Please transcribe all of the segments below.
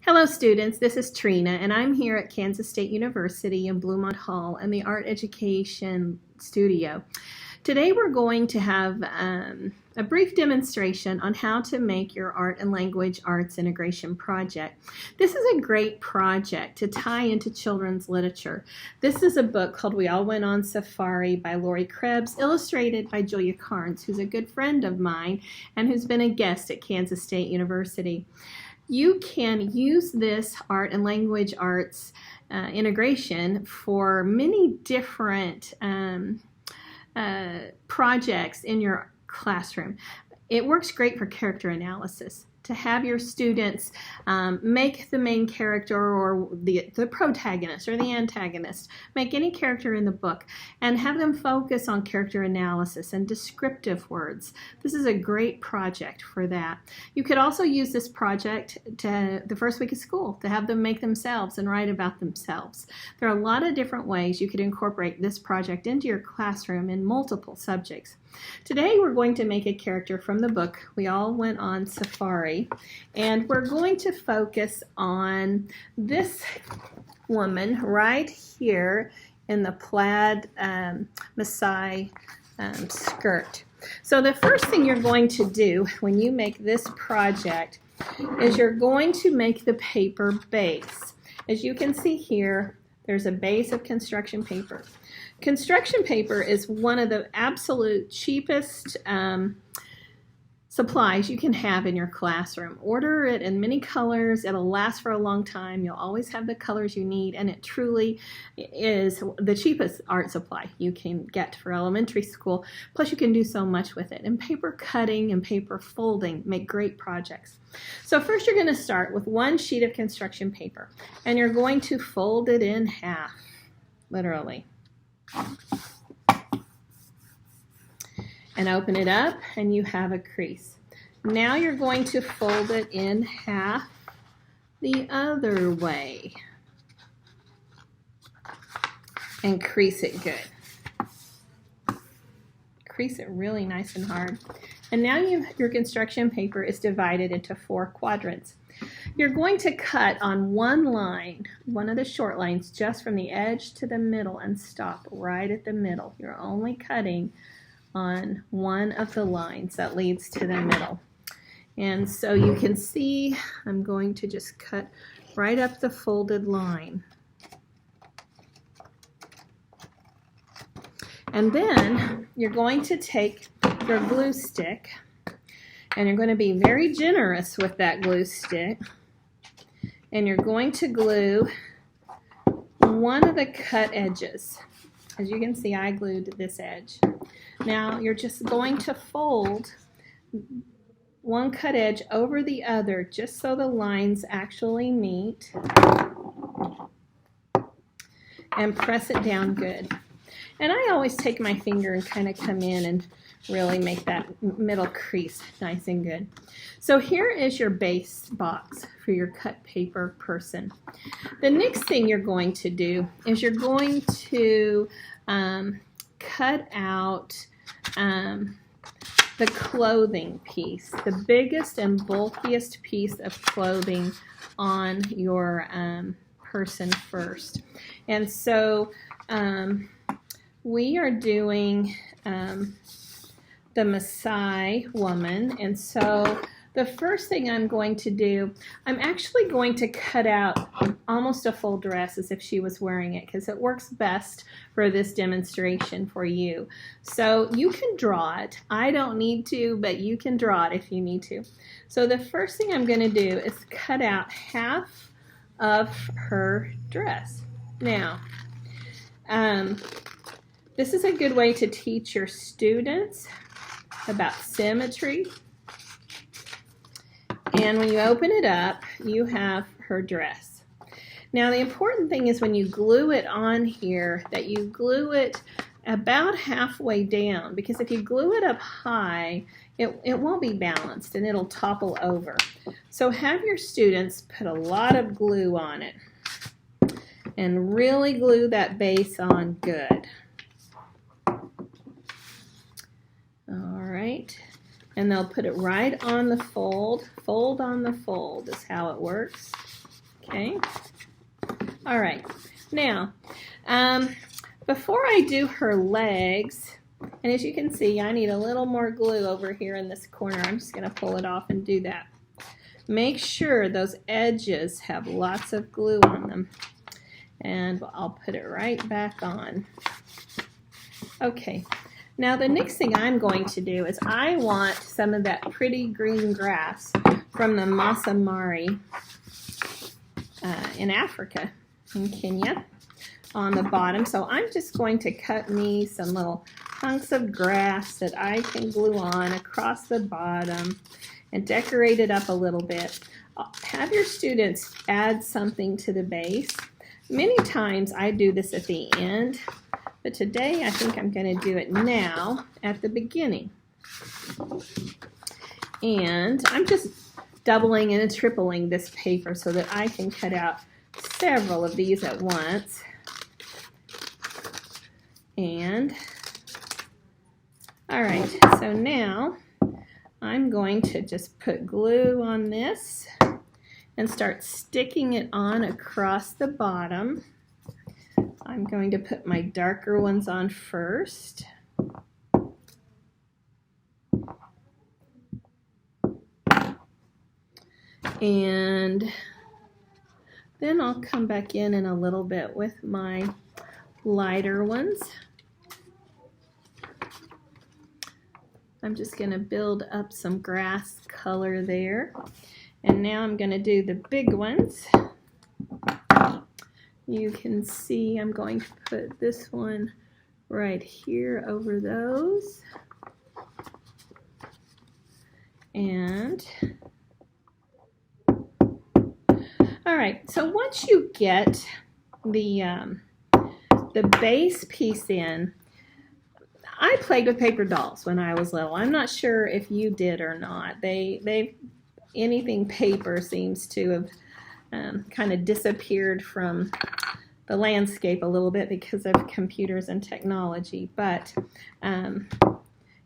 Hello students, this is Trina and I'm here at Kansas State University in Bluemont Hall in the Art Education Studio. Today we're going to have a brief demonstration on how to make your art and language arts integration project. This is a great project to tie into children's literature. This is a book called We All Went on Safari by Lori Krebs, illustrated by Julia Carnes, who's a good friend of mine and who's been a guest at Kansas State University. You can use this art and language arts integration for many different projects in your classroom. It works great for character analysis, to have your students make the main character or the protagonist or the antagonist, make any character in the book, and have them focus on character analysis and descriptive words. This is a great project for that. You could also use this project to the first week of school to have them make themselves and write about themselves. There are a lot of different ways you could incorporate this project into your classroom in multiple subjects. Today we're going to make a character from the book We All Went on Safari, and we're going to focus on this woman right here in the plaid Maasai skirt. So the first thing you're going to do when you make this project is you're going to make the paper base. As you can see here, there's a base of construction paper. Construction paper is one of the absolute cheapest supplies you can have in your classroom. Order it in many colors. It'll last for a long time. You'll always have the colors you need, and it truly is the cheapest art supply you can get for elementary school. Plus, you can do so much with it. And paper cutting and paper folding make great projects. So first you're going to start with one sheet of construction paper, and you're going to fold it in half, literally. And open it up and you have a crease. Now you're going to fold it in half the other way and crease it good. Crease it really nice and hard. And now your construction paper is divided into 4 quadrants. You're going to cut on one line, one of the short lines, just from the edge to the middle and stop right at the middle. You're only cutting on one of the lines that leads to the middle. And so you can see I'm going to just cut right up the folded line. And then you're going to take your glue stick, and you're going to be very generous with that glue stick, and you're going to glue one of the cut edges. As you can see, I glued this edge. Now you're just going to fold one cut edge over the other just so the lines actually meet, and press it down good. And I always take my finger and kind of come in and really make that middle crease nice and good. So here is your base box for your cut paper person. The next thing you're going to do is you're going to cut out the clothing piece, the biggest and bulkiest piece of clothing on your person first. And so we are doing the Maasai woman, and so the first thing I'm going to do, I'm actually going to cut out almost a full dress as if she was wearing it, because it works best for this demonstration for you. So you can draw it. I don't need to, but you can draw it if you need to. So the first thing I'm going to do is cut out half of her dress. Now, this is a good way to teach your students about symmetry. And when you open it up, you have her dress. Now the important thing is when you glue it on here that you glue it about halfway down, because if you glue it up high, it won't be balanced and it'll topple over. So have your students put a lot of glue on it and really glue that base on good. All right. And they'll put it right on the fold. Fold on the fold is how it works. Okay. All right. Now, before I do her legs, and as you can see, I need a little more glue over here in this corner. I'm just going to pull it off and do that. Make sure those edges have lots of glue on them. And I'll put it right back on. Okay. Now the next thing I'm going to do is I want some of that pretty green grass from the Maasai in Africa, in Kenya, on the bottom. So I'm just going to cut me some little hunks of grass that I can glue on across the bottom and decorate it up a little bit. Have your students add something to the base. Many times I do this at the end, but today I think I'm going to do it now at the beginning. And I'm just doubling and tripling this paper so that I can cut out several of these at once. And all right, so now I'm going to just put glue on this and start sticking it on across the bottom. I'm going to put my darker ones on first. And then I'll come back in a little bit with my lighter ones. I'm just going to build up some grass color there. And now I'm going to do the big ones. You can see I'm going to put this one right here over those. And all right, so once you get the base piece in, I played with paper dolls when I was little. I'm not sure if you did or not. Anything paper seems to have kind of disappeared from the landscape a little bit because of computers and technology. But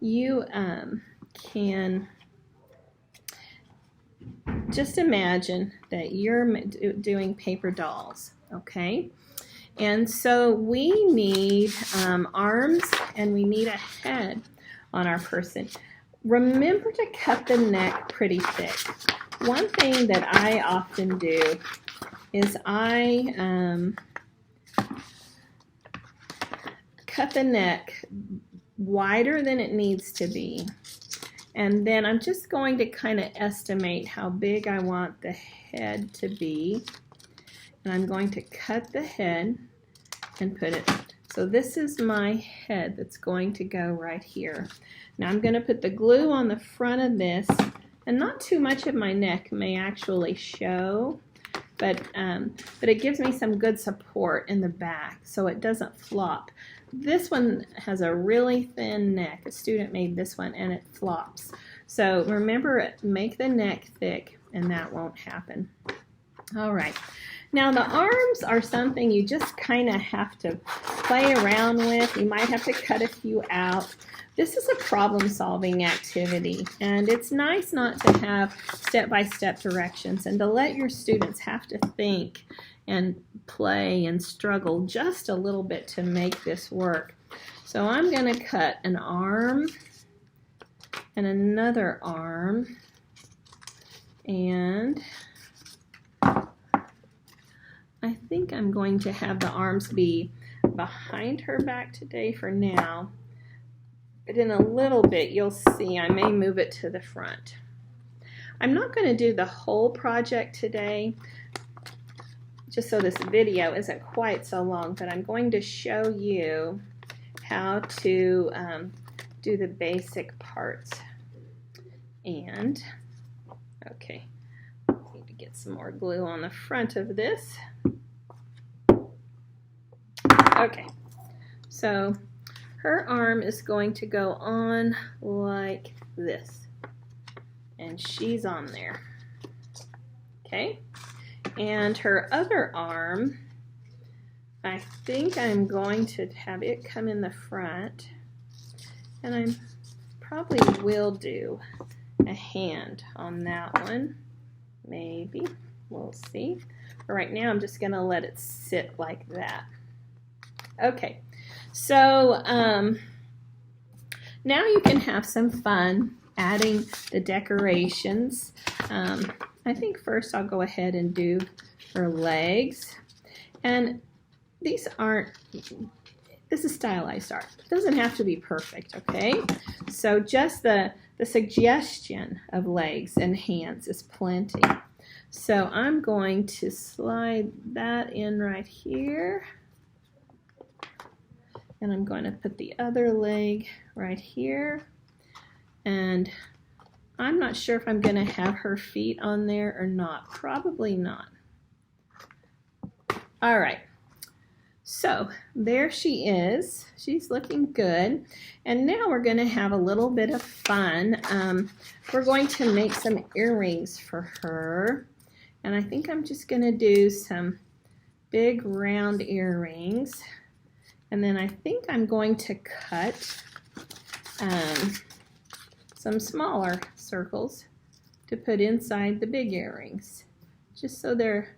you can just imagine that you're doing paper dolls, okay? And so we need arms and we need a head on our person. Remember to cut the neck pretty thick. One thing that I often do is I cut the neck wider than it needs to be. And then I'm just going to kind of estimate how big I want the head to be. And I'm going to cut the head and put it. So this is my head that's going to go right here. Now I'm going to put the glue on the front of this, and not too much of my neck may actually show, but it gives me some good support in the back so it doesn't flop. This one has a really thin neck. A student made this one and it flops. So remember, make the neck thick and that won't happen. All right. Now the arms are something you just kind of have to play around with. You might have to cut a few out. This is a problem-solving activity, and it's nice not to have step-by-step directions and to let your students have to think and play and struggle just a little bit to make this work. So I'm going to cut an arm and another arm, and I think I'm going to have the arms be behind her back today for now. But in a little bit, you'll see I may move it to the front. I'm not going to do the whole project today, just so this video isn't quite so long, but I'm going to show you how to do the basic parts. And, okay, I need to get some more glue on the front of this. Okay, so her arm is going to go on like this, and she's on there, okay? And her other arm, I think I'm going to have it come in the front, and I probably will do a hand on that one, maybe. We'll see. But right now I'm just going to let it sit like that. Okay, so now you can have some fun adding the decorations. I think first I'll go ahead and do her legs. And these aren't, this is stylized art. It doesn't have to be perfect, okay? So just the suggestion of legs and hands is plenty. So I'm going to slide that in right here. And I'm going to put the other leg right here. And I'm not sure if I'm going to have her feet on there or not. Probably not. All right. So there she is. She's looking good. And now we're going to have a little bit of fun. We're going to make some earrings for her. And I think I'm just going to do some big round earrings. And then I think I'm going to cut some smaller circles to put inside the big earrings, just so they're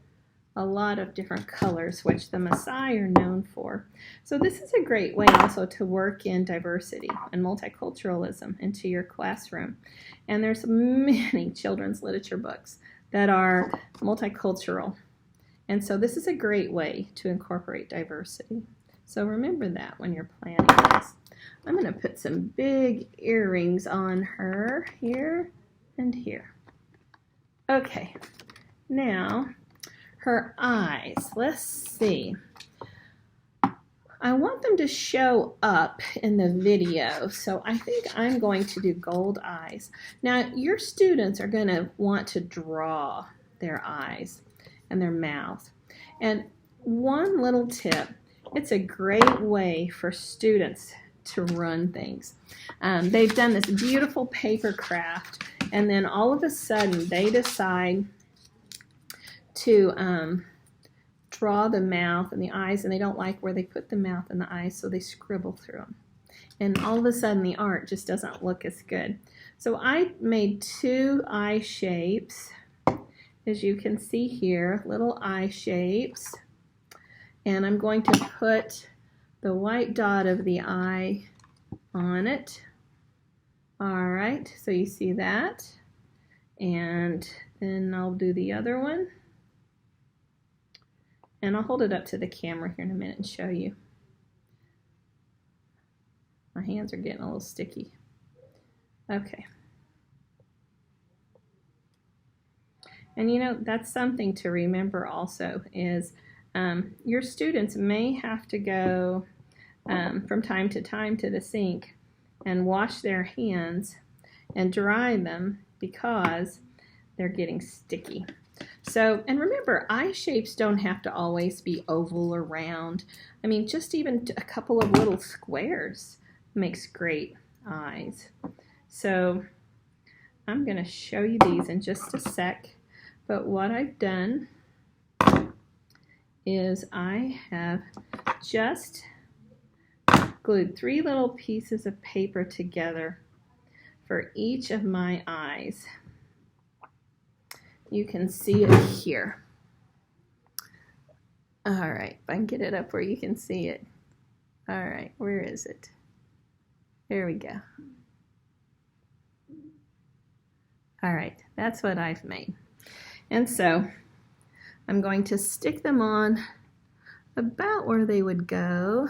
a lot of different colors, which the Maasai are known for. So this is a great way also to work in diversity and multiculturalism into your classroom. And there's many children's literature books that are multicultural. And so this is a great way to incorporate diversity. So remember that when you're planning this. I'm going to put some big earrings on her here and here. Okay, now her eyes. Let's see. I want them to show up in the video, so I think I'm going to do gold eyes. Now, your students are going to want to draw their eyes and their mouth. And one little tip, it's a great way for students to run things. They've done this beautiful paper craft, and then all of a sudden they decide to draw the mouth and the eyes, and they don't like where they put the mouth and the eyes, so they scribble through them. And all of a sudden the art just doesn't look as good. So I made two eye shapes, as you can see here, little eye shapes. And I'm going to put the white dot of the eye on it. All right, so you see that. And then I'll do the other one. And I'll hold it up to the camera here in a minute and show you. My hands are getting a little sticky. Okay. And you know, that's something to remember also is your students may have to go from time to time to the sink and wash their hands and dry them because they're getting sticky. So, and remember, eye shapes don't have to always be oval or round. I mean, just even a couple of little squares makes great eyes. So I'm going to show you these in just a sec. But what I've done is I have just glued 3 little pieces of paper together for each of my eyes. You can see it here. All right, if I can get it up where you can see it. All right, where is it? There we go. All right, that's what I've made. And so I'm going to stick them on about where they would go.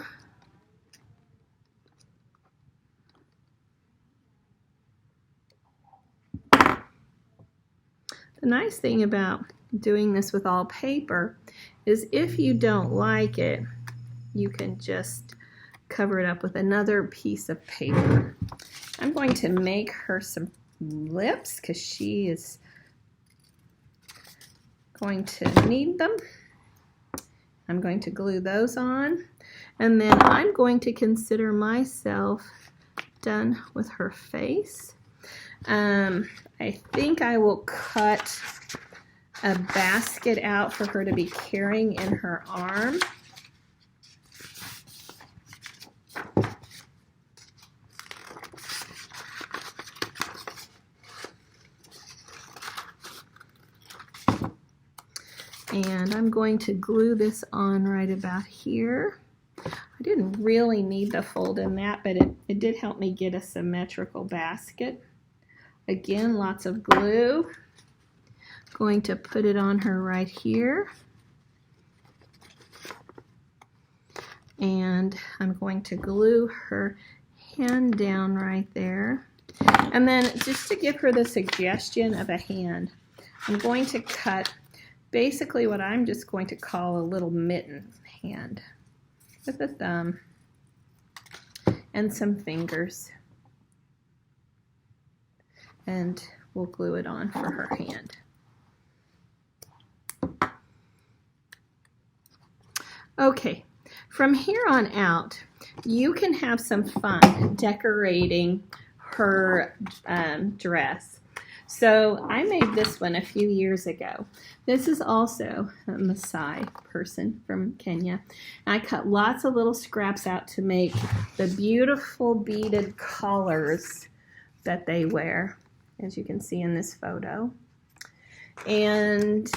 The nice thing about doing this with all paper is if you don't like it, you can just cover it up with another piece of paper. I'm going to make her some lips because she is going to need them. I'm going to glue those on, and then I'm going to consider myself done with her face. I think I will cut a basket out for her to be carrying in her arm. And I'm going to glue this on right about here. I didn't really need the fold in that, but it did help me get a symmetrical basket. Again, lots of glue. Going to put it on her right here. And I'm going to glue her hand down right there. And then just to give her the suggestion of a hand, I'm going to cut basically what I'm just going to call a little mitten hand with a thumb and some fingers. And we'll glue it on for her hand. Okay, from here on out, you can have some fun decorating her dress. So I made this one a few years ago. This is also a Maasai person from Kenya. I cut lots of little scraps out to make the beautiful beaded collars that they wear, as you can see in this photo. And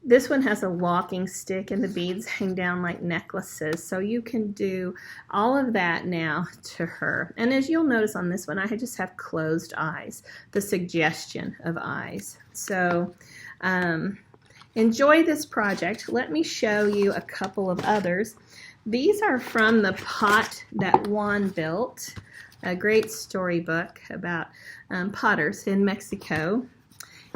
this one has a walking stick and the beads hang down like necklaces. So you can do all of that now to her. And as you'll notice on this one, I just have closed eyes, the suggestion of eyes. So enjoy this project. Let me show you a couple of others. These are from the pot that Juan built, a great storybook about potters in Mexico.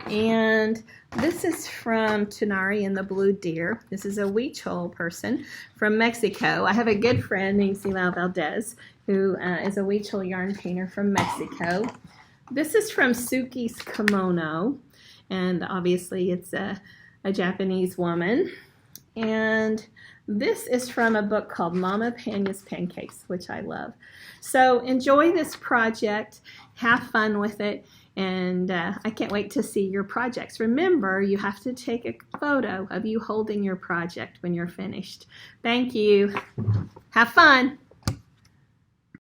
And this is from Tunari and the Blue Deer. This is a Huichol person from Mexico. I have a good friend named Silao Valdez who is a Huichol yarn painter from Mexico. This is from Suki's Kimono, and obviously it's a Japanese woman. And this is from a book called Mama Panya's Pancakes, which I love. So enjoy this project, have fun with it, and I can't wait to see your projects. Remember, you have to take a photo of you holding your project when you're finished. Thank you. Have fun.